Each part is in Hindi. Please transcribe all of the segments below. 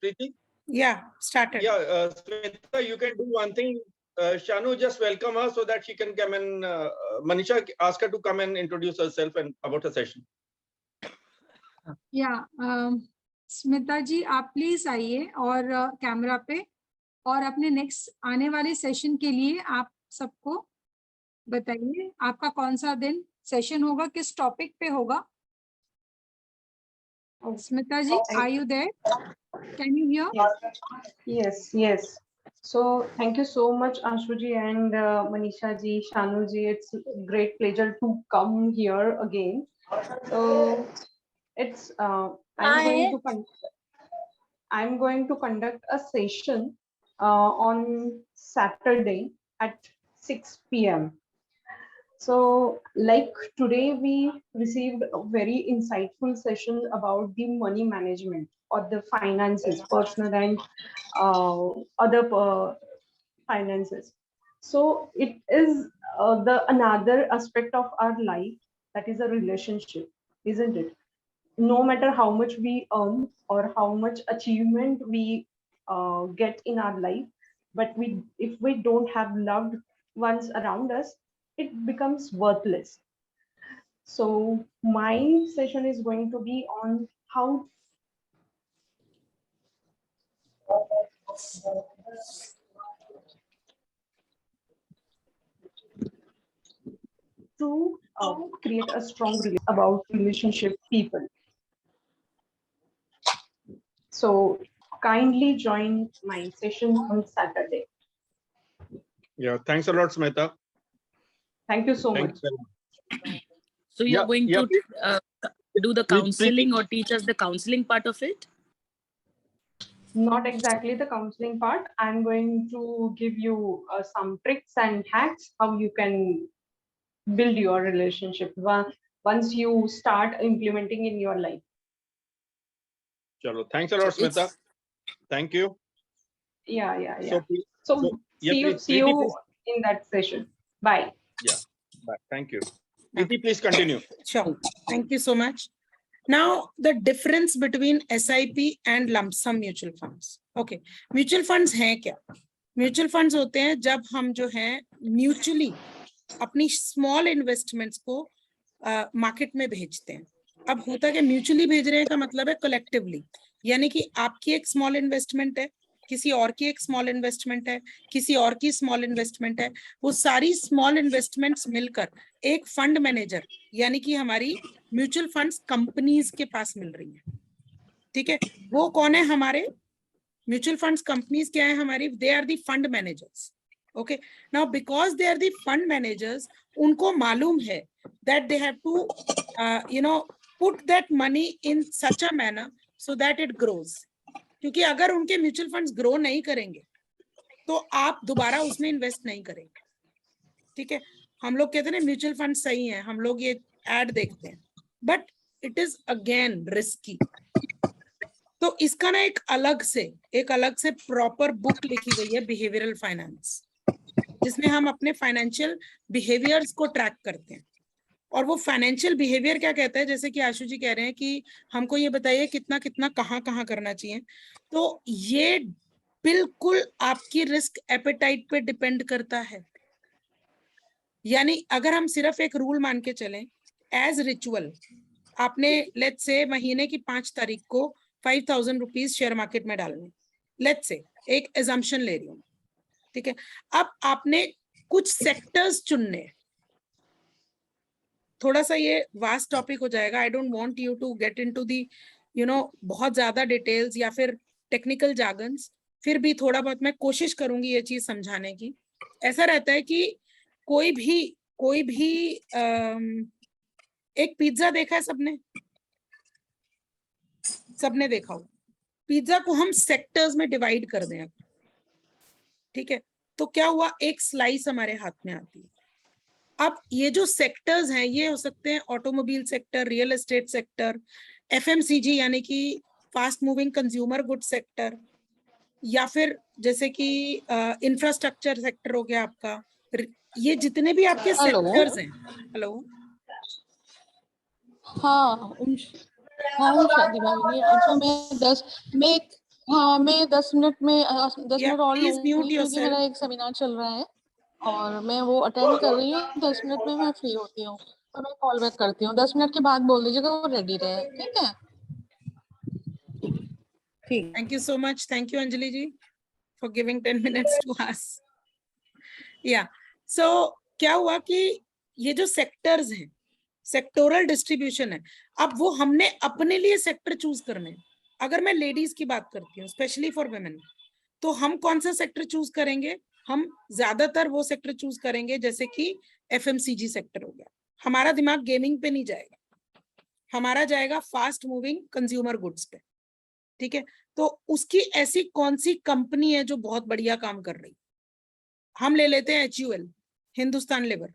Preeti? Yeah, started. Yeah, Smita, you can do one thing. Shanu, just welcome her so that she can come and Manisha, ask her to come and introduce herself and about her session. या स्मिता जी आप प्लीज आइए और कैमरा पे और अपने नेक्स्ट आने वाले सेशन के लिए आप सबको बताइए आपका कौन सा दिन सेशन होगा, किस टॉपिक पे होगा. Smita ji, are you there? Can you hear? Yes. So thank you so much, Anshu ji and Manisha ji, Shanu ji. It's a great pleasure to come here again. So it's I'm going to conduct a session on Saturday at 6 p.m. So like today we received a very insightful session about the money management or the finances, personal and other finances. So it is the another aspect of our life, that is a relationship, isn't it? No matter how much we earn or how much achievement we get in our life, but if we don't have loved ones around us, it becomes worthless. So my session is going to be on how to create a strong relationship about relationship people. So kindly join my session on Saturday. Yeah, thanks a lot, Smita. Thank you so Thanks much. very much. So you're Yeah, going yeah, to do the counseling or teach us the counseling part of it? Not exactly the counseling part. I'm going to give you some tricks and hacks how you can build your relationship once you start implementing in your life. Chalo, thanks a lot, Smita. Thank you. Yeah. So, See you in that session. Bye. Yeah, bye. Thank you. Preeti, please continue. Sure. Thank you so much. Now, the difference between SIP and lump sum mutual funds. Okay, mutual funds हैं क्या? Mutual funds होते हैं जब हम जो हैं mutually अपनी small investments को market में भेजते हैं. अब होता है कि mutually भेज रहे हैं का मतलब है collectively, यानी कि आपकी एक small investment है, किसी और की एक स्मॉल इन्वेस्टमेंट है, किसी और की स्मॉल इन्वेस्टमेंट है, वो सारी स्मॉल इन्वेस्टमेंट्स मिलकर एक फंड मैनेजर यानी कि हमारी म्यूचुअल फंड्स कंपनीज के पास मिल रही है. ठीक है, वो कौन है? हमारे म्यूचुअल फंड्स कंपनीज क्या है हमारी? They are the fund managers. Okay, now because they are the fund managers, उनको मालूम है that they have to put that money in such a manner so that it grows. क्योंकि अगर उनके म्यूचुअल फंड्स ग्रो नहीं करेंगे तो आप दोबारा उसमें इन्वेस्ट नहीं करेंगे. ठीक है, हम लोग कहते हैं ना म्यूचुअल फंड सही है, हम लोग ये एड देखते हैं, but it is again risky. तो इसका ना एक अलग से प्रॉपर बुक लिखी गई है, बिहेवियरल फाइनेंस, जिसमें हम अपने फाइनेंशियल बिहेवियर्स को ट्रैक करते हैं. और वो फाइनेंशियल बिहेवियर क्या कहता है, जैसे कि आशु जी कह रहे हैं कि हमको ये बताइए कितना कितना कहाँ करना चाहिए. तो ये बिल्कुल आपकी रिस्क एपेटाइट पे डिपेंड करता है. यानी अगर हम सिर्फ एक रूल मान के चलें, एज रिचुअल आपने लेट्स से महीने की 5 तारीख को 5,000 रुपीज शेयर मार्केट में डालने, लेट्स से एक एजम्पशन ले रही हूँ. ठीक है, अब आपने कुछ सेक्टर्स चुनने. थोड़ा सा ये वास्ट टॉपिक हो जाएगा. I don't want you to get into the बहुत ज्यादा डिटेल्स या फिर टेक्निकल जार्गन्स. फिर भी थोड़ा बहुत मैं कोशिश करूंगी ये चीज समझाने की. ऐसा रहता है कि कोई भी एक पिज्जा देखा है सबने देखा हो. पिज्जा को हम सेक्टर्स में डिवाइड कर दें. ठीक है, तो क्या हुआ, एक स्लाइस हमारे हाथ में आती है. अब ये जो सेक्टर्स हैं ये हो सकते हैं automobile sector, real estate sector, FMCG यानी कि fast moving consumer good sector, या फिर जैसे कि इंफ्रास्ट्रक्चर सेक्टर हो गया आपका. ये जितने भी आपके सेक्टर्स हैं. हेलो, हाँ, हाँ शादी भाभी, अच्छा मैं 10 मिनट में 10 Yeah, मिनट और please mute लूंगी क्योंकि yourself. मेरा एक सेमिनार चल रहा है और मैं वो अटेंड कर रही हूँ। 10 मिनट में मैं फ्री होती हूँ तो मैं कॉल बैक करती हूँ। 10 मिनट के बाद बोल दीजिएगा वो रेडी रहे, ठीक है? ठीक। Thank you so much. Thank you, Anjali ji, for giving 10 minutes to us. Yeah. So क्या हुआ कि ये जो सेक्टर्स हैं, सेक्टोरल डिस्ट्रीब्यूशन है, अब वो हमने अपने लिए सेक्टर चूज करने हैं। अगर मैं लेडीज की बात करती हूँ, स्पेशली फॉर वुमेन, तो हम कौन सा सेक्टर चूज करेंगे? हम ज्यादातर वो सेक्टर चूज करेंगे जैसे कि एफएमसीजी सेक्टर हो गया। हमारा दिमाग गेमिंग पे नहीं जाएगा, हमारा जाएगा फास्ट मूविंग कंज्यूमर गुड्स पे, ठीक है? तो उसकी ऐसी कौन सी कंपनी है जो बहुत बढ़िया काम कर रही? हम ले लेते हैं HUL, हिंदुस्तान लेवर,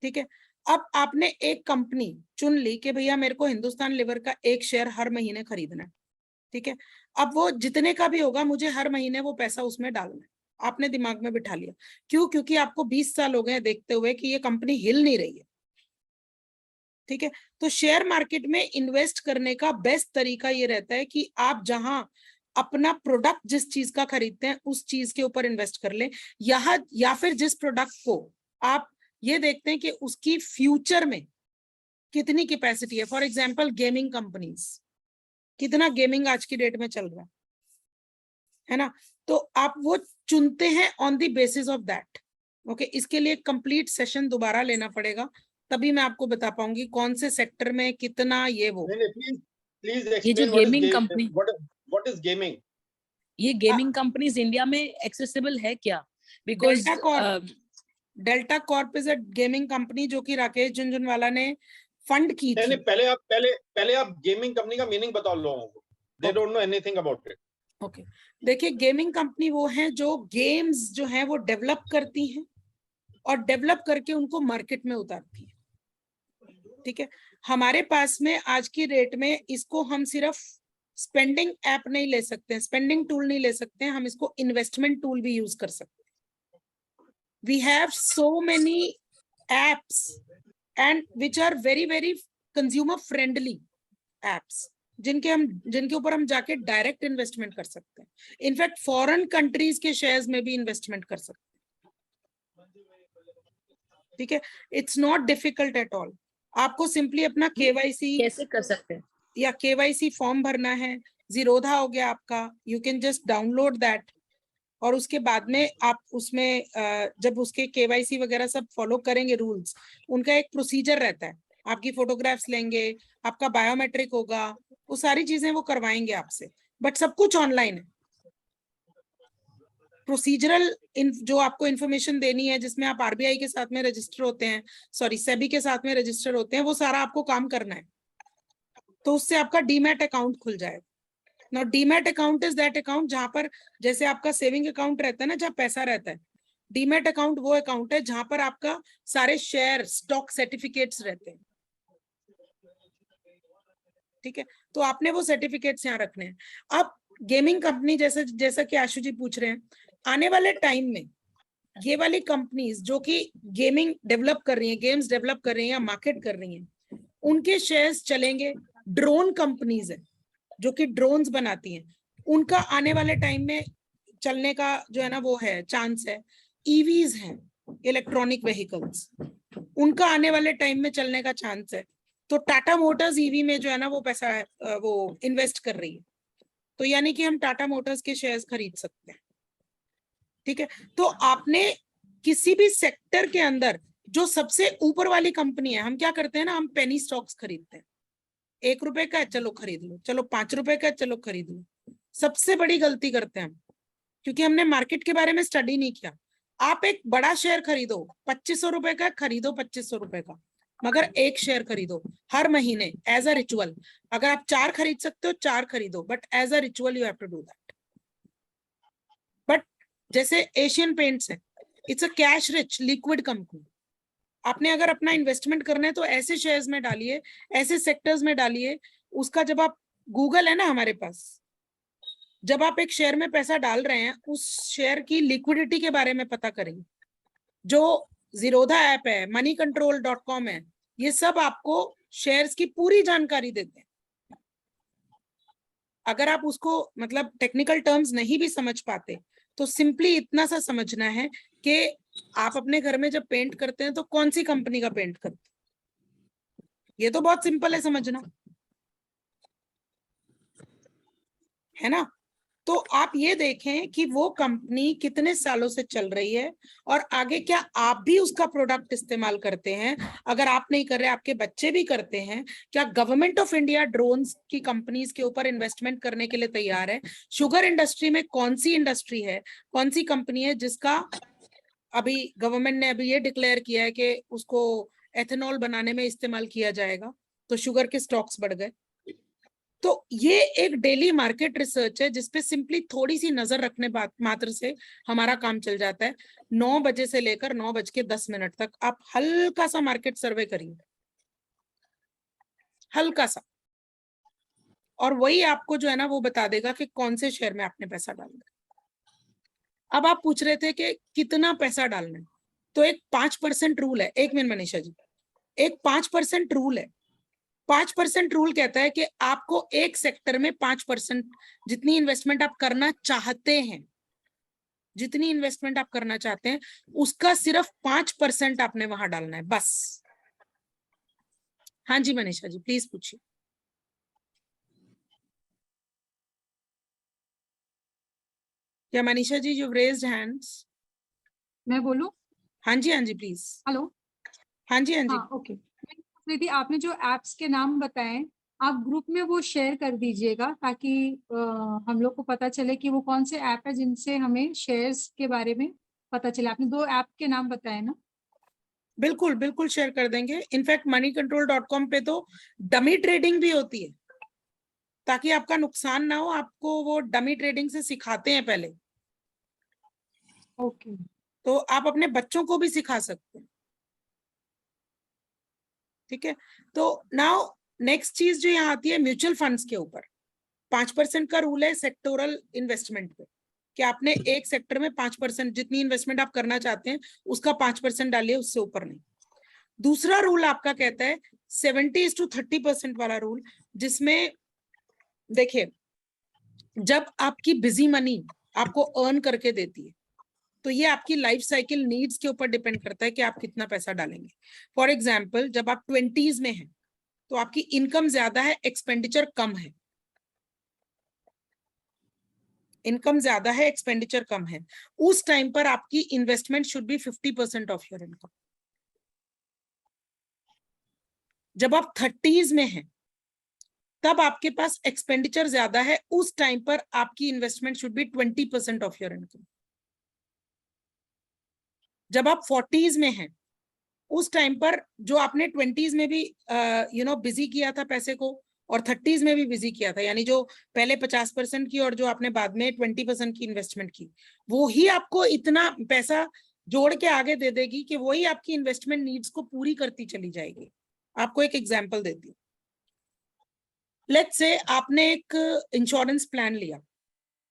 ठीक है? अब आपने एक कंपनी चुन ली कि भैया मेरे को हिंदुस्तान लेवर का एक शेयर हर महीने खरीदना है, ठीक है? अब वो जितने का भी होगा मुझे हर महीने वो पैसा उसमें डालना है। आपने दिमाग में बिठा लिया। क्यों? क्योंकि आपको 20 साल हो गए देखते हुए कि ये कंपनी हिल नहीं रही है, ठीक है? तो शेयर मार्केट में इन्वेस्ट करने का बेस्ट तरीका ये रहता है कि आप जहां अपना प्रोडक्ट जिस चीज का खरीदते हैं उस चीज के ऊपर इन्वेस्ट कर लें, या फिर जिस प्रोडक्ट को आप ये देखते हैं कि उसकी फ्यूचर में कितनी कैपेसिटी है। फॉर एग्जांपल गेमिंग कंपनीज, कितना गेमिंग आज की डेट में चल रहा है ना? तो आप वो चुनते हैं on the basis of that. Okay, इसके लिए कंप्लीट सेशन दोबारा लेना पड़ेगा, तभी मैं आपको बता पाऊंगी कौन से सेक्टर में कितना ये वो। प्लीज ये जो explain what gaming is company, what is gaming? ये गेमिंग कंपनीज इंडिया में एक्सेसिबल है क्या? Because delta Corp is a gaming company जो कि राकेश झुनझुनवाला ने फंड की थी। नहीं, पहले आप गेमिंग कंपनी का मीनिंग बताओ लोगों को, they don't know anything about it. Okay, देखिए गेमिंग कंपनी वो है जो गेम्स जो है वो डेवलप करती हैं और डेवलप करके उनको मार्केट में उतारती है, ठीक है? हमारे पास में आज की डेट में इसको हम सिर्फ स्पेंडिंग ऐप नहीं ले सकते हैं, स्पेंडिंग टूल नहीं ले सकते हैं, हम इसको इन्वेस्टमेंट टूल भी यूज कर सकते हैं। We have so many apps and which are very very consumer friendly apps, जिनके ऊपर हम जाके डायरेक्ट इन्वेस्टमेंट कर सकते हैं। इनफैक्ट फॉरेन कंट्रीज के शेयर्स में भी इन्वेस्टमेंट कर सकते हैं, ठीक है? It's not difficult at all. आपको सिंपली अपना केवाईसी कैसे कर सकते हैं? या केवाईसी फॉर्म भरना है, जीरोधा हो गया आपका, you can just download that, और उसके बाद में आप उसमें जब उसके केवाईसी वगैरह सब फॉलो करेंगे रूल्स, उनका एक प्रोसीजर रहता है, आपकी फोटोग्राफ्स लेंगे, आपका बायोमेट्रिक होगा, वो सारी चीजें वो करवाएंगे आपसे, बट सब कुछ ऑनलाइन है। प्रोसीजरल जो आपको इन्फॉर्मेशन देनी है, जिसमें आप आरबीआई के साथ में रजिस्टर होते हैं, सॉरी सेबी के साथ में रजिस्टर होते हैं, वो सारा आपको काम करना है, तो उससे आपका डीमैट अकाउंट खुल जाएगा। Now demat account is that account जहां पर जैसे आपका सेविंग अकाउंट रहता है ना, जहां पैसा रहता है, डीमैट अकाउंट वो अकाउंट है जहां पर आपका सारे शेयर स्टॉक सर्टिफिकेट्स रहते हैं, ठीक है? तो आपने वो सर्टिफिकेट्स यहाँ रखने हैं। अब गेमिंग कंपनी जैसा कि आशु जी पूछ रहे हैं, आने वाले टाइम में ये वाली कंपनीज जो कि गेमिंग डेवलप कर रही हैं, गेम्स डेवलप कर रही हैं या मार्केट कर रही हैं, उनके शेयर्स चलेंगे। ड्रोन कंपनीज है जो कि ड्रोन्स बनाती हैं, उनका आने वाले टाइम में चलने का जो है ना वो है चांस है। ईवीज हैं, इलेक्ट्रॉनिक व्हीकल्स, उनका आने वाले टाइम में चलने का चांस है। तो टाटा मोटर्स ईवी में जो है ना वो पैसा वो इन्वेस्ट कर रही है, तो यानी कि हम टाटा मोटर्स के शेयर्स खरीद सकते हैं, ठीक है? तो आपने किसी भी सेक्टर के अंदर जो सबसे ऊपर वाली कंपनी है, हम क्या करते हैं ना, हम पेनी स्टॉक्स खरीदते हैं। 1 रुपए का है, चलो खरीद लो, चलो 5 रुपए का है, चलो खरीद लो। सबसे बड़ी गलती करते हैं हम, क्योंकि हमने मार्केट के बारे में स्टडी नहीं किया। आप एक बड़ा शेयर खरीदो, 2500 रुपए का खरीदो, 2500 रुपए का, मगर एक शेयर खरीदो हर महीने एज अ रिचुअल। अगर आप 4 खरीद सकते हो 4 खरीदो, but as a ritual you have to do that. But जैसे एशियन पेंट्स है, it's a cash rich liquid company. आपने अगर अपना इन्वेस्टमेंट करना है तो ऐसे शेयर्स में डालिए, ऐसे सेक्टर्स में डालिए। उसका जब आप, गूगल है ना हमारे पास, जब आप एक शेयर में पैसा डाल रहे हैं, उस शेयर की लिक्विडिटी के बारे में पता करेंगे। जो जीरोधा ऐप है, moneycontrol.com है, ये सब आपको शेयर्स की पूरी जानकारी देते हैं। अगर आप उसको मतलब टेक्निकल टर्म्स नहीं भी समझ पाते तो सिंपली इतना सा समझना है कि आप अपने घर में जब पेंट करते हैं तो कौन सी कंपनी का पेंट करते हैं, ये तो बहुत सिंपल है समझना, है ना। तो आप ये देखें कि वो कंपनी कितने सालों से चल रही है और आगे क्या आप भी उसका प्रोडक्ट इस्तेमाल करते हैं। अगर आप नहीं कर रहे, आपके बच्चे भी करते हैं, क्या गवर्नमेंट ऑफ इंडिया ड्रोन्स की कंपनीज के ऊपर इन्वेस्टमेंट करने के लिए तैयार है। शुगर इंडस्ट्री में कौन सी इंडस्ट्री है, कौन सी कंपनी है जिसका अभी गवर्नमेंट ने अभी ये डिक्लेयर किया है कि उसको एथेनॉल बनाने में इस्तेमाल किया जाएगा, तो शुगर के स्टॉक्स बढ़ गए। तो ये एक डेली मार्केट रिसर्च है जिसपे सिंपली थोड़ी सी नजर रखने मात्र से हमारा काम चल जाता है। 9 बजे से लेकर 9:10 तक आप हल्का सा मार्केट सर्वे करिए, हल्का सा, और वही आपको जो है ना वो बता देगा कि कौन से शेयर में आपने पैसा डालना है। अब आप पूछ रहे थे कि कितना पैसा डालना है, तो एक 5% रूल है। एक मिनट मनीषा जी, एक 5% रूल है। 5% रूल कहता है कि आपको एक सेक्टर में 5% जितनी इन्वेस्टमेंट आप करना चाहते हैं, जितनी इन्वेस्टमेंट आप करना चाहते हैं उसका सिर्फ 5% आपने वहां डालना है, बस। हाँ जी मनीषा जी प्लीज पूछिए। क्या Manisha ji you raised hands? मैं बोलूं? हाँ जी प्लीज। हेलो। हाँ जी हाँ ओके, मैं पूछ रही थी आपने जो एप्स के नाम बताए आप ग्रुप में वो शेयर कर दीजिएगा ताकि हम लोग को पता चले कि वो कौन से ऐप है जिनसे हमें शेयर्स के बारे में पता चले। आपने 2 ऐप के नाम बताए ना? बिल्कुल बिल्कुल शेयर कर देंगे। इनफैक्ट moneycontrol.com पे तो डमी ट्रेडिंग भी होती है, ताकि आपका नुकसान ना हो, आपको वो डमी ट्रेडिंग से सिखाते हैं पहले, ओके। तो आप अपने बच्चों को भी सिखा सकते हैं। ठीक है, तो नाउ नेक्स्ट चीज जो यहाँ आती है म्यूचुअल फंड्स के ऊपर 5% का रूल है सेक्टोरल इन्वेस्टमेंट पे, कि आपने एक सेक्टर में 5% जितनी इन्वेस्टमेंट आप करना चाहते हैं उसका 5% डालिए, उससे ऊपर नहीं। दूसरा रूल आपका कहता है 70:30% वाला रूल, जिसमें देखिए जब आपकी बिजी मनी आपको अर्न करके देती है तो ये आपकी लाइफ साइकिल नीड्स के ऊपर डिपेंड करता है कि आप कितना पैसा डालेंगे। फॉर एग्जाम्पल जब आप 20s में हैं तो आपकी इनकम ज्यादा है, एक्सपेंडिचर कम है, इनकम ज्यादा है एक्सपेंडिचर कम है, उस टाइम पर आपकी investment should be 50% of your income. जब आप 30s में हैं तब आपके पास एक्सपेंडिचर ज्यादा है, उस टाइम पर आपकी investment should be 20% of your income. जब आप 40s में हैं उस टाइम पर जो आपने 20s में भी बिजी किया था पैसे को और 30s में भी बिजी किया था, यानी जो पहले 50% की और जो आपने बाद में 20% की इन्वेस्टमेंट की, वो ही आपको इतना पैसा जोड़ के आगे दे देगी कि वही आपकी इन्वेस्टमेंट नीड्स को पूरी करती चली जाएगी। आपको एक एग्जांपल देती हूँ। लेट्स से आपने एक इंश्योरेंस प्लान लिया,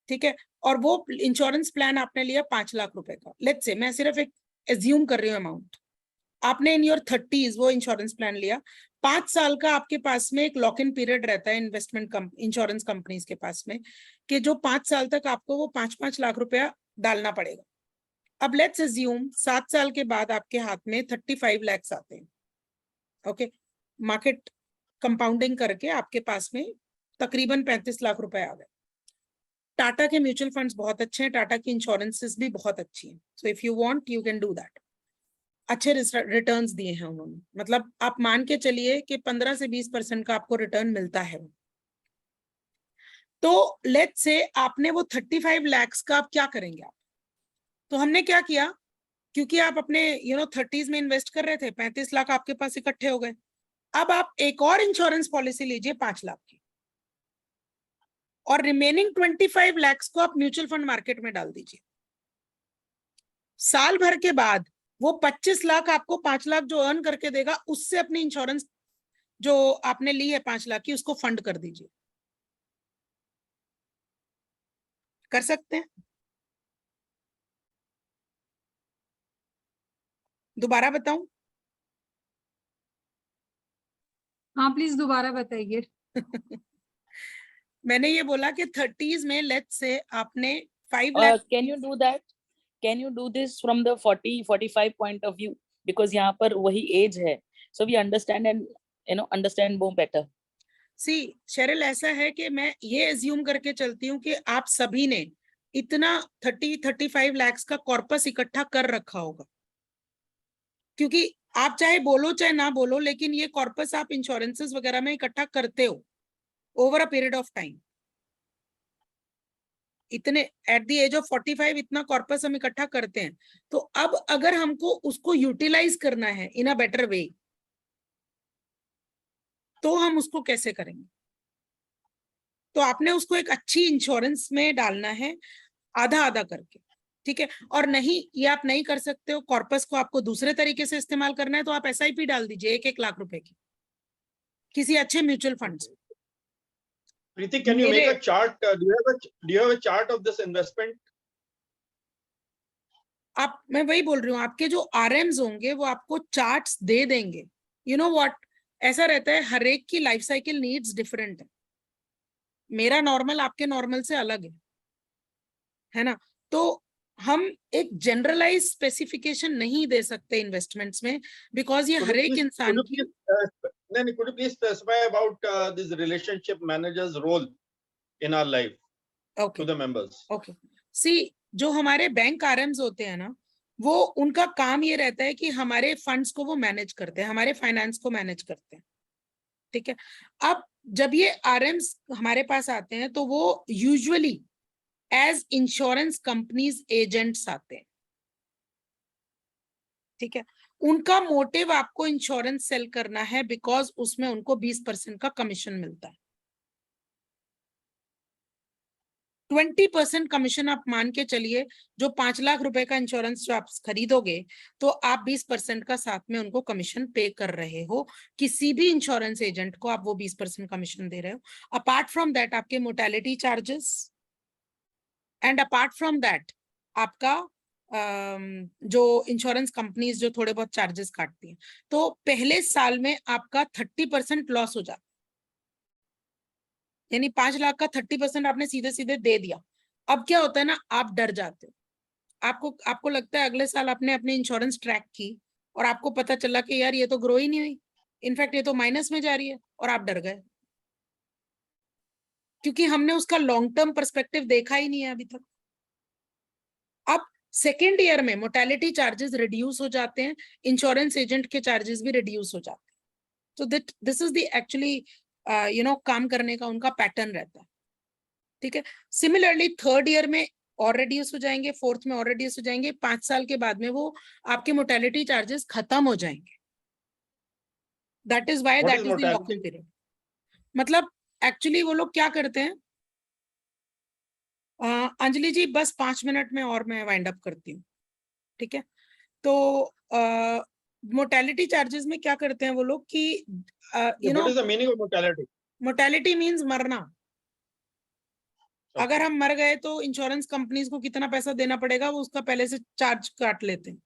ठीक है, और वो इंश्योरेंस प्लान आपने लिया 5 लाख रुपए का। लेट्स से मैं सिर्फ एक एज्यूम कर रही हूँ अमाउंट। आपने इन योर 30s वो इंश्योरेंस प्लान लिया, 5 साल का आपके पास में एक लॉक इन पीरियड रहता है इन्वेस्टमेंट इंश्योरेंस कंपनीज के पास में, कि जो 5 साल तक आपको वो 5-5 लाख रुपया डालना पड़ेगा। अब लेट्स अज्यूम 7 साल के बाद आपके हाथ में 35 लाख आते हैं। ओके, मार्केट कंपाउंडिंग करके आपके पास में तकरीबन 35 लाख रुपए आ गए। टाटा के म्यूचुअल फंड्स बहुत अच्छे हैं, टाटा की इंश्योरेंसेस भी बहुत अच्छी हैं, so if you want you can do that. अच्छे रिटर्न्स दिए हैं उन्होंने, मतलब आप मान के चलिए कि 15 से 20% का आपको रिटर्न मिलता है। तो लेट्स से आपने वो 35 लाख का आप क्या करेंगे आप? तो हमने क्या किया, क्योंकि आप अपने 30s में इन्वेस्ट कर रहे थे, 35 लाख आपके पास इकट्ठे हो गए। अब आप एक और इंश्योरेंस पॉलिसी लीजिए 5 लाख की, और रिमेनिंग 25 लाख को आप म्यूचुअल फंड मार्केट में डाल दीजिए। साल भर के बाद वो 25 लाख आपको 5 लाख जो अर्न करके देगा, उससे अपनी इंश्योरेंस जो आपने ली है 5 लाख की उसको फंड कर दीजिए। कर सकते हैं? दोबारा बताऊं? हाँ प्लीज दोबारा बताइए। मैंने ये बोला कि 30s में लेट्स से आपने 5 lakh can you do that? Can you do this from the 40-45 point of view? Because यहाँ पर वही age है, so we understand and understand more better. See Sheryl, ऐसा है कि मैं ये एज्यूम करके चलती हूँ कि आप सभी ने इतना 30-35 लाख का कॉर्पस इकट्ठा कर रखा होगा, क्योंकि आप चाहे बोलो चाहे ना बोलो, लेकिन ये कॉर्पस आप इंश्योरेंसेस वगैरह में इकट्ठा करते हो over a period of time. इतने एट द एज ऑफ 45 इतना कॉर्पस हम इकट्ठा करते हैं, तो अब अगर हमको उसको यूटिलाइज करना है इन अ बेटर वे, तो हम उसको कैसे करेंगे? तो आपने उसको एक अच्छी इंश्योरेंस में डालना है, आधा आधा करके, ठीक है। और नहीं, ये आप नहीं कर सकते हो, कॉर्पस को आपको दूसरे तरीके से इस्तेमाल करना है, तो आप SIP डाल दीजिए 1-1 लाख रुपए की किसी अच्छे म्यूचुअल फंड से। Preeti, can you make a chart? Do you have a chart of this investment? आप, मैं वही बोल रही हूँ, आपके जो RMs होंगे वो आपको चार्ट्स दे देंगे। यू नो व्हाट, ऐसा रहता है, हर एक की लाइफ साइकिल नीड्स डिफरेंट है। मेरा नॉर्मल आपके नॉर्मल से अलग है ना? तो हम एक जनरलाइज स्पेसिफिकेशन नहीं दे सकते इन्वेस्टमेंट्स में, बिकॉज ये हर एक इंसान की। Could you please specify about this relationship manager's role in our life to the members? Okay, see जो हमारे बैंक RMs होते हैं ना, वो उनका काम ये रहता है कि हमारे फंड्स को वो मैनेज करते हैं, हमारे फाइनेंस को मैनेज करते हैं, ठीक है। अब जब ये RMs हमारे पास आते हैं, तो वो usually as insurance companies agents आते हैं, ठीक है। उनका मोटिव आपको इंश्योरेंस सेल करना है, बिकॉज उसमें उनको 20% का कमीशन मिलता है। 20% कमीशन आप मान के चलिए, जो 5 लाख रुपए का इंश्योरेंस जो आप खरीदोगे, तो आप 20% का साथ में उनको कमीशन पे कर रहे हो। किसी भी इंश्योरेंस एजेंट को आप वो 20% कमीशन दे रहे हो। अपार्ट फ्रॉम दैट आपके mortality charges, and apart from that आपका जो इंश्योरेंस कंपनीज जो थोड़े बहुत चार्जेस काटती हैं, तो पहले साल में आपका 30% लॉस हो जाता है। यानी 5 लाख का 30% आपने सीधे सीधे दे दिया। अब क्या होता है ना, आप डर जाते हो, आपको लगता है अगले साल आपने अपनी इंश्योरेंस ट्रैक की और आपको पता चला कि यार ये तो ग्रो ही नहीं हुई, इनफैक्ट ये तो माइनस में जा रही है, और आप डर गए, क्योंकि हमने उसका लॉन्ग टर्म पर्सपेक्टिव देखा ही नहीं है अभी तक। अब सेकेंड ईयर में मोर्टेलिटी चार्जेस रिड्यूस हो जाते हैं, इंश्योरेंस एजेंट के चार्जेस भी रिड्यूस हो जाते हैं। तो दिस इज द एक्चुअली काम करने का उनका पैटर्न रहता है, ठीक है। सिमिलरली थर्ड ईयर में और रिड्यूस हो जाएंगे, फोर्थ में और रिड्यूस हो जाएंगे, 5 साल के बाद में वो आपके मोर्टेलिटी चार्जेस खत्म हो जाएंगे। That is why that is the lock-in period. मतलब एक्चुअली वो लोग क्या करते हैं, अंजलि जी बस 5 मिनट में और मैं वाइंड अप करती हूँ, ठीक है। तो मोर्टेलिटी चार्जेस में क्या करते हैं वो लोग कि What is the meaning of mortality? Mortality means मरना। अगर हम मर गए तो इंश्योरेंस कंपनीज को कितना पैसा देना पड़ेगा, वो उसका पहले से चार्ज काट लेते हैं।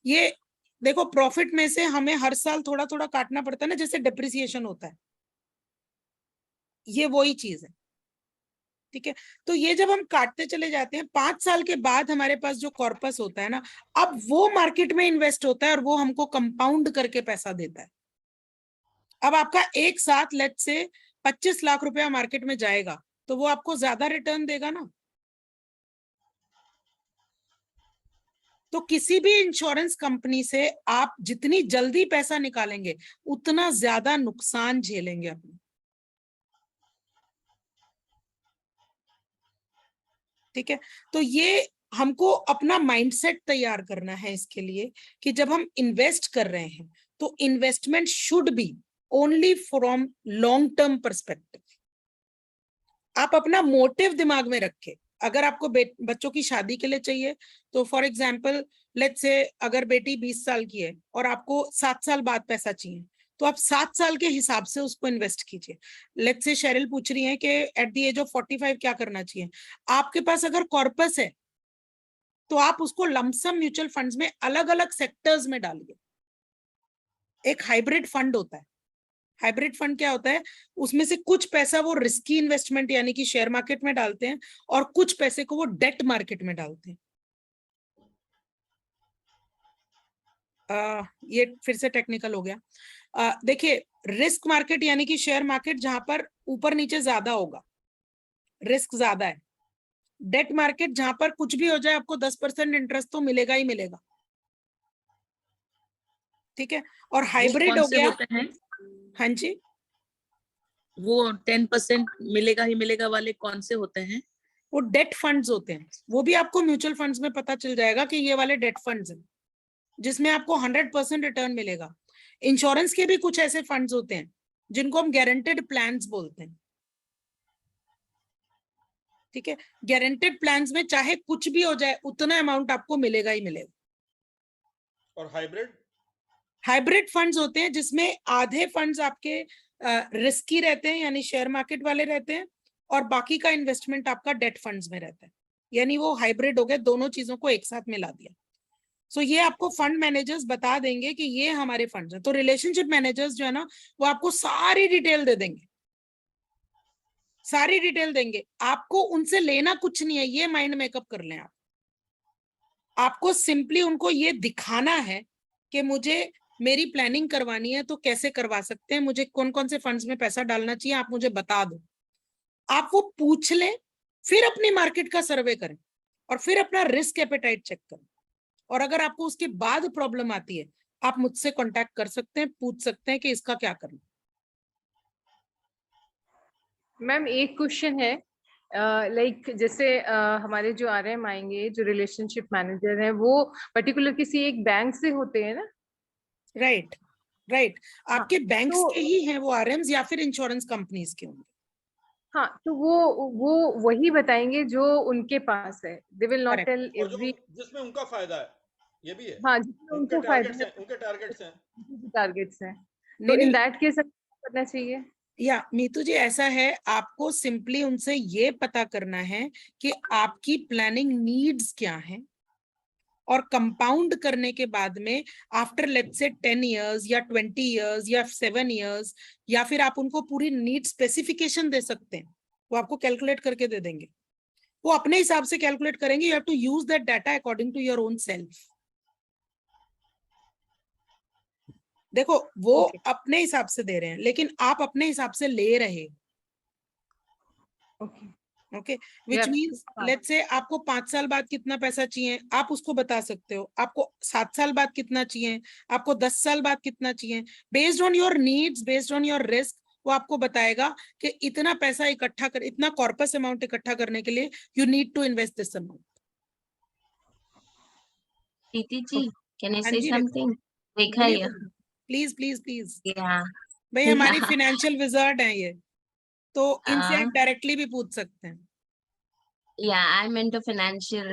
ये देखो, प्रॉफिट में से हमें हर साल थोड़ा थोड़ा काटना पड़ता है ना, जैसे डिप्रिसिएशन होता है, ये वही चीज है, ठीक है। तो ये जब हम काटते चले जाते हैं, 5 साल के बाद हमारे पास जो कॉर्पस होता है ना, अब वो मार्केट में इन्वेस्ट होता है और वो हमको कंपाउंड करके पैसा देता है। अब आपका एक साथ लेट से 25 लाख रुपया मार्केट में जाएगा, तो वो आपको ज्यादा रिटर्न देगा ना। तो किसी भी इंश्योरेंस कंपनी से आप जितनी जल्दी पैसा निकालेंगे, उतना ज्यादा नुकसान झेलेंगे अपने, ठीक है। तो ये हमको अपना माइंडसेट तैयार करना है इसके लिए कि जब हम इन्वेस्ट कर रहे हैं, तो investment should be only from long term perspective. आप अपना मोटिव दिमाग में रखें। अगर आपको बच्चों की शादी के लिए चाहिए, तो फॉर एग्जाम्पल लेट्स से अगर बेटी 20 साल की है और आपको 7 साल बाद पैसा चाहिए, तो आप 7 साल के हिसाब से उसको इन्वेस्ट कीजिए। लेट्स से शेरिल पूछ रही है कि एट द एज ऑफ 45 क्या करना चाहिए। आपके पास अगर कॉर्पस है, तो आप उसको लमसम म्यूचुअल फंड्स में अलग अलग सेक्टर्स में डालिए। एक हाइब्रिड फंड होता है, हाइब्रिड फंड क्या होता है, उसमें से कुछ पैसा वो रिस्की इन्वेस्टमेंट यानी कि शेयर मार्केट में डालते हैं और कुछ पैसे को वो डेट मार्केट में डालते हैं। ये फिर से टेक्निकल हो गया। देखिए, रिस्क मार्केट यानी कि शेयर मार्केट जहां पर ऊपर नीचे ज्यादा होगा, रिस्क ज्यादा है। डेट मार्केट जहां पर कुछ भी हो जाए आपको 10% इंटरेस्ट तो मिलेगा ही मिलेगा, ठीक है। और हाइब्रिड कौन हो से गया, होते हैं हाँ जी, वो 10% मिलेगा ही मिलेगा वाले कौन से होते हैं? वो डेट फंड्स होते हैं। वो भी आपको म्यूचुअल फंड्स में पता चल जाएगा कि ये वाले डेट फंड्स हैं जिसमें आपको 100% रिटर्न मिलेगा। इंश्योरेंस के भी कुछ ऐसे फंड्स होते हैं जिनको हम गारंटेड प्लान्स बोलते हैं, ठीक है। गारंटेड प्लान्स में चाहे कुछ भी हो जाए उतना अमाउंट आपको मिलेगा ही मिलेगा। और हाइब्रिड? हाइब्रिड फंड्स होते हैं जिसमें आधे फंड्स आपके रिस्की रहते हैं यानी शेयर मार्केट वाले रहते हैं और बाकी का इन्वेस्टमेंट आपका डेट फंड्स में रहता है, यानी वो हाइब्रिड हो गए, दोनों चीजों को एक साथ मिला दिया। सो ये आपको फंड मैनेजर्स बता देंगे कि ये हमारे फंड्स हैं। तो रिलेशनशिप मैनेजर्स जो है ना वो आपको सारी डिटेल दे देंगे, सारी डिटेल देंगे। आपको उनसे लेना कुछ नहीं है, ये माइंड मेकअप कर लें आप। आपको सिंपली उनको ये दिखाना है कि मुझे मेरी प्लानिंग करवानी है तो कैसे करवा सकते हैं, मुझे कौन कौन से फंड्स में पैसा डालना चाहिए आप मुझे बता दो। आप वो पूछ लें, फिर अपनी मार्केट का सर्वे करें और फिर अपना रिस्क एपेटाइट चेक करें। और अगर आपको उसके बाद प्रॉब्लम आती है आप मुझसे कांटेक्ट कर सकते हैं, पूछ सकते हैं कि इसका क्या करना। मैम एक क्वेश्चन है, लाइक जैसे हमारे जो RM आएंगे जो रिलेशनशिप मैनेजर हैं वो पर्टिकुलर किसी एक बैंक से होते हैं ना? राइट राइट, आपके बैंक्स तो के ही हैं वो आरएम्स या फिर इंश्योरेंस कंपनीज के होंगे। हाँ, तो वो वही बताएंगे जो उनके पास है। They will not Correct. Tell और जो एवरी। जिसमें उनका फायदा है, ये भी है। हाँ, जिसमें उनके उनको टारगेट्स फायदा हैं, उनके टारगेट्स हैं। है, टारगेट्स हैं। तो नहीं इन नहीं, दैट केस करना चाहिए। या मीतू जी ऐसा है, आपको सिंपली उनसे ये पता करना है कि आपकी प्लानिंग नीड्स क्या हैं और कंपाउंड करने के बाद में आफ्टर लेट्स से 10 इयर्स या 20 इयर्स या 7 इयर्स, या फिर आप उनको पूरी नीड स्पेसिफिकेशन दे सकते हैं, वो आपको कैलकुलेट करके दे देंगे। वो अपने हिसाब से कैलकुलेट करेंगे, you have to use that data according to your own self. देखो वो अपने हिसाब से दे रहे हैं लेकिन आप अपने हिसाब से ले रहे हो, okay, which means let's say आपको 5 साल बाद कितना पैसा चाहिए आप उसको बता सकते हो, आपको 7 साल बाद कितना चाहिए, आपको 10 साल बाद कितना चाहिए, based on your needs, based on your risk, वो आपको बताएगा कि इतना पैसा इकट्ठा कर, इतना कॉर्पस अमाउंट इकट्ठा करने के लिए you need to invest this amount. Preeti ji, can I हाँ say जी, something? Rekha here. Please please please, Yeah. भाई हमारी Yeah. फाइनेंशियल विजार्ड है ये, तो इनसे आप डायरेक्टली भी पूछ सकते हैं। Yeah, I'm into financial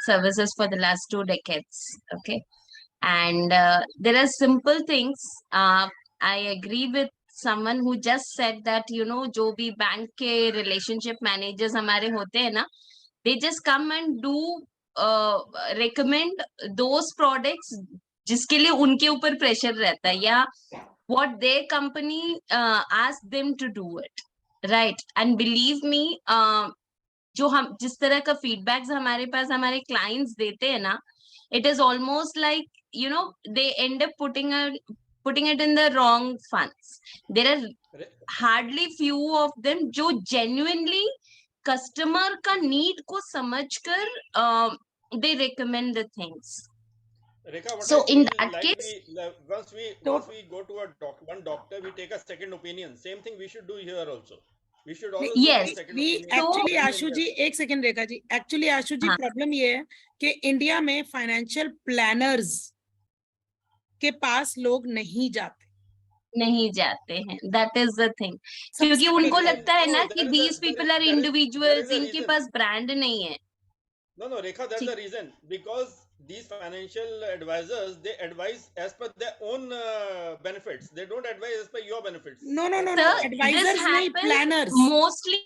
services for the last 2 decades. Okay. And there are simple things. I agree with someone who just said that, you know, जो भी बैंक के relationship managers हमारे होते हैं ना, they just come and do recommend those products जिसके लिए उनके ऊपर प्रेशर रहता है, या what their company ask them to do it, right? And believe me, जो हम जिस तरह का फीडबैक्स हमारे पास हमारे क्लाइंट्स देते हैं ना, it is almost like, you know, they end up putting it in the wrong funds. There are hardly few of them जो genuinely कस्टमर का नीड को समझकर they recommend the things. Rekha, what So I in feel that like case, once we go to one doctor, we take a second opinion. Same thing we should do here also. We should also Yes. take a second We opinion. actually So- आशु जी, एक सेकंड रेखा जी, एक्चुअली आशु जी हाँ. प्रॉब्लम ये है कि इंडिया में फाइनेंशियल प्लानर्स के पास लोग नहीं जाते। नहीं जाते हैं, that is the thing. सबसे क्योंकि बड़ी उनको No, लगता है no, ना there कि is a- these there people is- are there is- individuals, there is a इनके reason. पास ब्रांड नहीं है. No, Rekha, that's the reason. Because these financial advisors, they advise as per their own benefits. They don't advise as per your benefits. No, no, no, Sir, no, this advisors नहीं, happens planners, mostly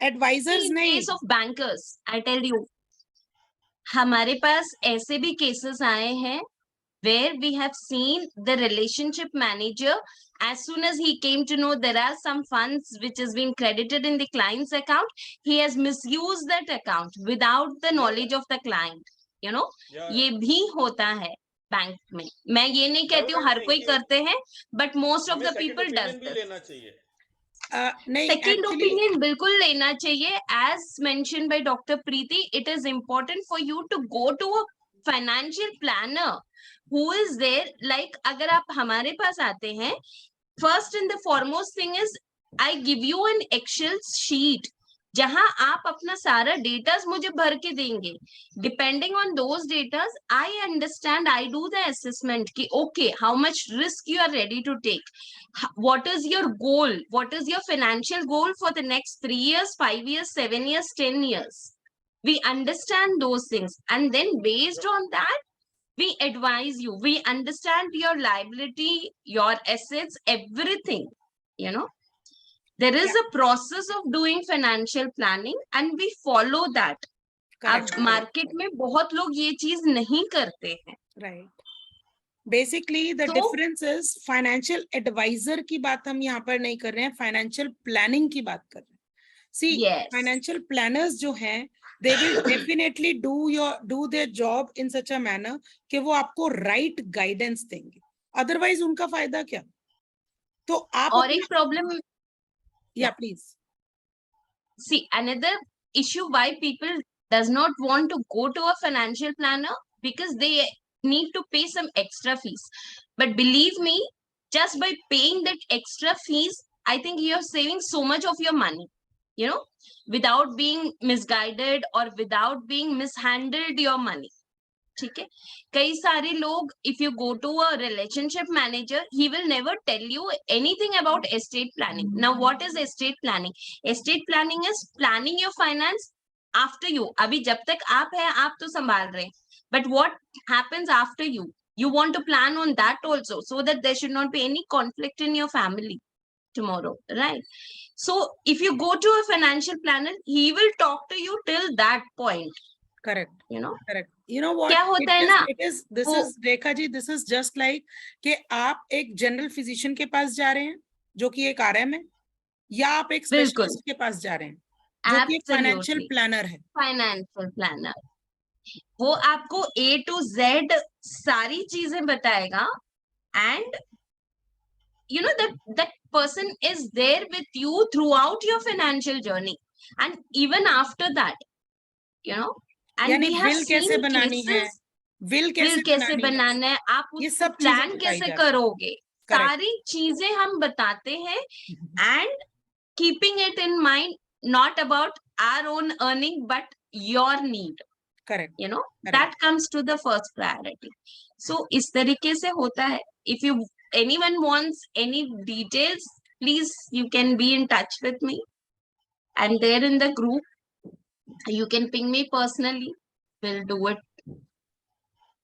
advisors in नहीं। case of bankers. I tell you, हमारे पास ऐसे भी cases आए हैं where we have seen the relationship manager as soon as he came to know there are some funds which has been credited in the client's account, he has misused that account without the knowledge of the client. You know, Yeah, ये भी होता है बैंक में. मैं ये नहीं कहती हूँ मैं हर कोई कि करते हैं, but most of हमें the second people does opinion भी this. लेना चाहिए. नहीं Second actually opinion बिल्कुल लेना चाहिए. As mentioned by Dr. Preeti, it is important for you to go to a financial planner who is there. Like अगर आप हमारे पास आते हैं, first and the foremost thing is I give you an Excel sheet जहां आप अपना सारा डेटास मुझे भर के देंगे. Depending on those datas I understand, I do the assessment कि okay how much risk you are ready to take, what is your goal, what is your financial goal for the next 3 years, 5 years, 7 years, 10 years. We understand those things, and then based on that we advise you. We understand your liability, your assets, everything. You know, there is a process of doing financial planning and we follow that. अब correct, मार्केट में बहुत लोग ये चीज नहीं करते हैं. right. Basically the So- difference is financial advisor की बात हम यहाँ पर नहीं कर रहे हैं, financial planning की बात कर रहे हैं. See, Yes. financial planners जो हैं, they will definitely do their job in such a manner कि वो आपको right guidance देंगे. Otherwise उनका फायदा क्या? तो आप और एक problem, yeah please. see, another issue why people does not want to go to a financial planner because they need to pay some extra fees. But believe me, just by paying that extra fees, I think you're saving so much of your money, you know, without being misguided or without being mishandled your money. ठीक है. कई सारे लोग, if you go to a relationship manager, he will never tell you anything about estate planning. Now what is estate planning? Estate planning is planning your finance after you. अभी जब तक आप हैं आप तो संभाल रहे हैं, but what happens after you? You want to plan on that also, so that there should not be any conflict in your family tomorrow, right? So if you go to a financial planner, he will talk to you till that point. Correct. You know, Correct. You know what? क्या होता है ना, This वो- is Rekha ji, this is just like कि आप एक जनरल फिजिशियन के पास जा रहे हैं जो कि एक RM है, या आप एक बिल्कुल. स्पेशलिस्ट के पास जा रहे हैं जो कि एक फाइनेंशियल Absolutely. प्लानर है. फाइनेंशियल प्लानर, वो आपको A to Z सारी चीजें बताएगा. And you know that person is there with you throughout your financial journey and even after that, you know. And यानी we have बिल seen कैसे बनानी है, cases, बिल बिल कैसे है, बनाना है, आप ये उसको सब चीजें प्लान बताई कैसे जाती हैं. करोगे, Correct. सारी चीजें हम बताते हैं. And keeping it in mind, not about our own earning but your need, Correct. you know, Correct. that comes to the first priority. So इस तरीके से होता है. If you anyone wants any details, please you can be in touch with me, and there in the group you can ping me personally. We'll do it.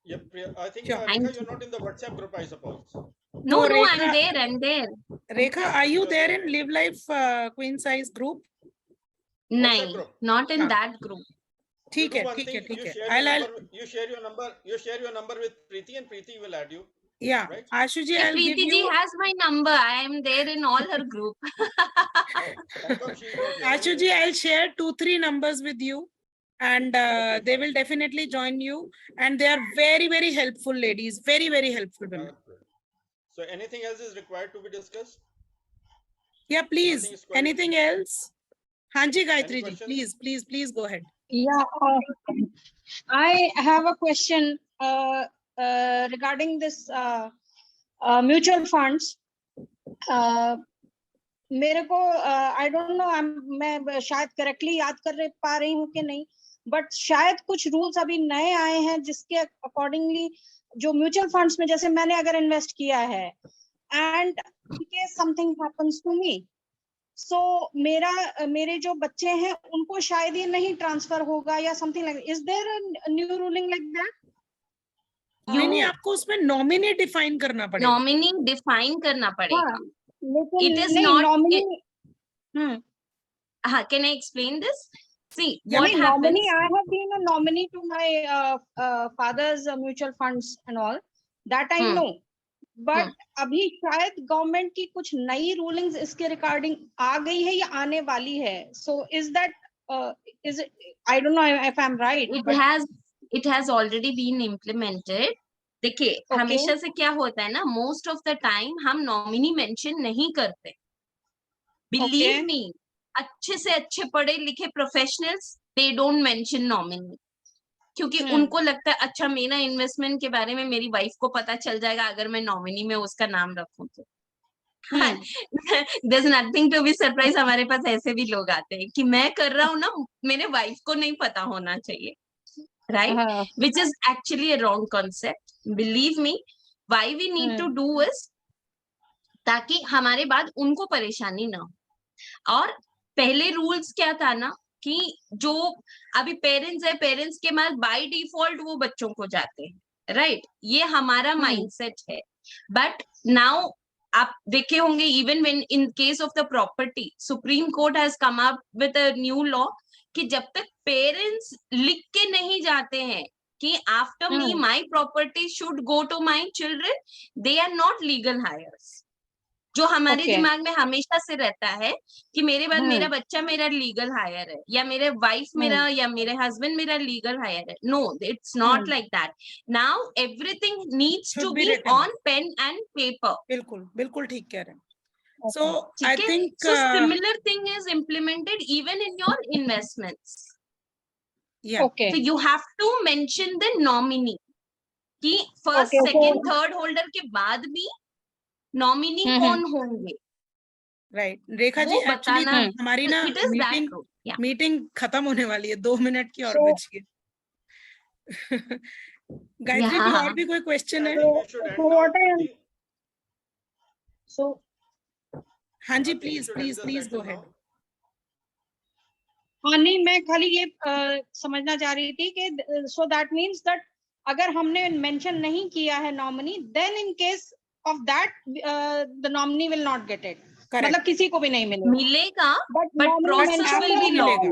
Yep, I think Sure. Rekha, you're not in the WhatsApp group, I suppose. No, No, I'm Rekha- there, I'm there. Rekha, are you there in Live Life Queen Size group? No, group. not in हाँ. that group. You ठीक do है, one ठीक है, thing, ठीक you है. share your number- you share your number with Preeti and Preeti will add you. Yeah, Right. Ashu ji, Yeah, I'll give Preeti ji you. has my number. I am there in all her group. How come she's not here? Ashu ji, I'll share 2-3 numbers with you, and they will definitely join you. And they are very, very helpful ladies. Very, very helpful women. So anything else is required to be discussed? Yeah, please. Nothing is quite- Anything else? Hanji Gayatri ji, questions? please go ahead. Yeah, I have a question regarding this mutual funds. मेरे को I don't know, मैं शायद correctly याद कर पा रही हूँ कि नहीं, but शायद कुछ rules अभी नए आए हैं जिसके accordingly जो mutual funds में जैसे मैंने अगर invest किया है and in case something happens to me, so मेरे जो बच्चे हैं उनको शायद ये नहीं ट्रांसफर होगा या something like. Is there a new ruling like that? नहीं, आपको उसमें नॉमिनी डिफाइन करना पड़ेगा. नॉमिनी डिफाइन करना पड़ेगा. लेकिन It is नहीं, not- nominee Can I explain this? See, I what mean, happens? nominee, I have been a nominee to my father's mutual funds and all that I know. But अभी शायद गवर्नमेंट की कुछ नई रूलिंग्स इसके रिगार्डिंग आ गई है या आने वाली है. So is that is it, I don't know if I'm right. It has already been implemented. देखिए हमेशा से क्या होता है ना, मोस्ट ऑफ द टाइम हम नॉमिनी मेंशन नहीं करते. बिलीव मी, अच्छे से अच्छे पढ़े लिखे professionals they don't mention nominee, क्योंकि उनको लगता है अच्छा मेरा इन्वेस्टमेंट के बारे में मेरी वाइफ को पता चल जाएगा अगर मैं नॉमिनी में उसका नाम रखूं तो. There's nothing to be surprised. हमारे पास ऐसे भी लोग आते हैं कि मैं कर रहा हूँ ना, मेरे वाइफ को नहीं पता होना चाहिए, right? Which is actually a wrong concept. Believe me, why we need to do is ताकि हमारे बाद उनको परेशानी ना हो. और पहले रूल्स क्या था ना कि जो अभी पेरेंट्स है, पेरेंट्स के बाद बाय डिफॉल्ट वो बच्चों को जाते हैं, राइट? ये हमारा माइंडसेट है. बट नाउ आप देखे होंगे even when in case of the property, supreme court has come up with a new law कि जब तक पेरेंट्स लिख के नहीं जाते हैं कि after me my property should go to my children, they are not legal heirs. जो हमारे दिमाग में हमेशा से रहता है कि मेरे बाद मेरा बच्चा मेरा लीगल हायर है, या मेरे वाइफ मेरा या मेरे हस्बैंड मेरा लीगल हायर है. No, it's not like that. Now everything needs to be on pen and paper. बिल्कुल बिल्कुल ठीक कह रहे हैं. So I think so similar thing is implemented even in your investments. Yeah. So you have to mention the nominee कि first, second, third holder के बाद भी नॉमिनी कौन होंगे. राइट रेखा जी, एक्चुअली हमारी ना मीटिंग खत्म होने वाली है, 2 मिनट की और बची है. गायत्री जी, और भी कोई क्वेश्चन है? हाँ जी, please please please go ahead. हाँ नहीं, मैं खाली ये समझना चाह रही थी कि सो दैट मीन्स दैट अगर हमने मेंशन नहीं किया है nominee, then in case of that the nominee will not get it. मतलब किसी को भी नहीं मिलेगा but process will be long.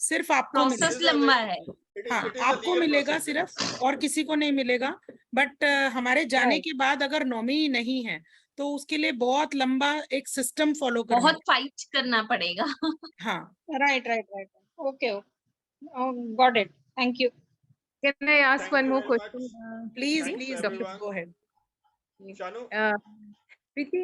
सिर्फ आपको प्रोसेस लंबा है. हाँ, आपको मिलेगा सिर्फ, और किसी को नहीं मिलेगा. बट हमारे जाने के बाद अगर नॉमिनी नहीं है तो उसके लिए बहुत लंबा एक सिस्टम फॉलो करना, बहुत फाइट करना पड़ेगा. हाँ, right. Okay, got it, thank you. Can I ask one more question? Please, go ahead. Preeti,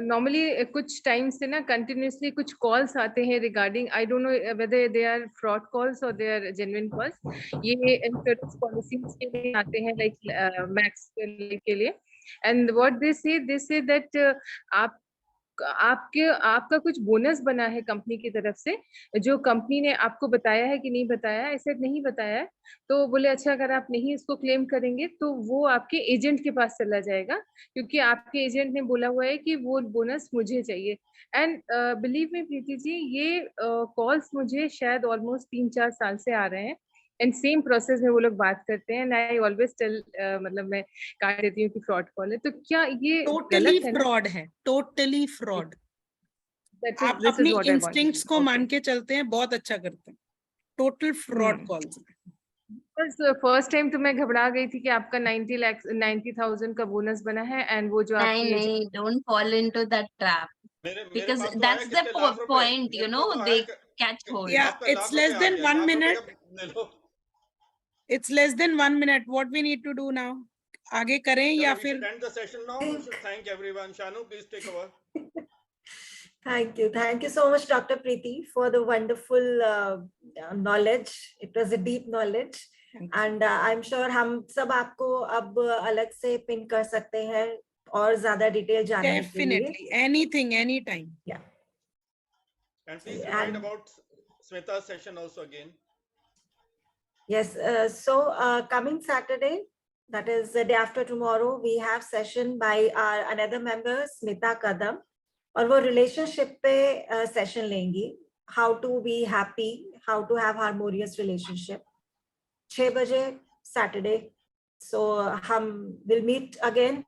normally कुछ टाइम से ना कंटिन्यूसली कुछ कॉल्स आते हैं regarding, I don't know whether they are fraud calls और दे आर जेन्युइन कॉल्स. ये इंश्योरेंस पॉलिसीज के लिए आते हैं, लाइक मैक्स के लिए. And what they say that आपका कुछ बोनस बना है कंपनी की तरफ से, जो कंपनी ने आपको बताया है कि नहीं बताया है. ऐसे नहीं बताया है तो बोले अच्छा अगर आप नहीं इसको क्लेम करेंगे तो वो आपके एजेंट के पास चला जाएगा, क्योंकि आपके एजेंट ने बोला हुआ है कि वो बोनस मुझे चाहिए. And believe me Preeti ji, ये कॉल्स मुझे शायद ऑलमोस्ट 3-4 साल से आ रहे हैं, एंड सेम प्रोसेस में वो लोग बात करते हैं. एंड आई ऑलवेज टेल, मतलब मैं कह देती हूँ कि फ्रॉड कॉल है. तो क्या ये टोटली फ्रॉड है? Totally fraud. आप अपनी इंस्टिंक्ट्स को मान के चलते हैं, बहुत अच्छा करते हैं. Total fraud calls. First time तो मैं घबरा गई थी कि आपका 90,000 का बोनस बना है, एंड वो जो नहीं, don't fall into that trap, because that's the point, you know, they catch hold. Yeah, it's less than 1 minute. It's less than 1 minute. What we need to do now? आगे करें या फिर? End the session now. We should thank everyone. Shanu, please take over. Thank you so much, Dr. Preeti, for the wonderful knowledge. It was a deep knowledge, and I'm sure हम सब आपको अब अलग से पिन कर सकते हैं और ज्यादा डिटेल जानने के लिए. Definitely, anything, anytime. Yeah. And please remind about Smita's session also again. Yes. So coming Saturday, that is the day after tomorrow, we have session by our another member Smita Kadam, और वो relationship पे session लेंगी. How to be happy, how to have harmonious relationship. 6 बजे Saturday. So हम will meet again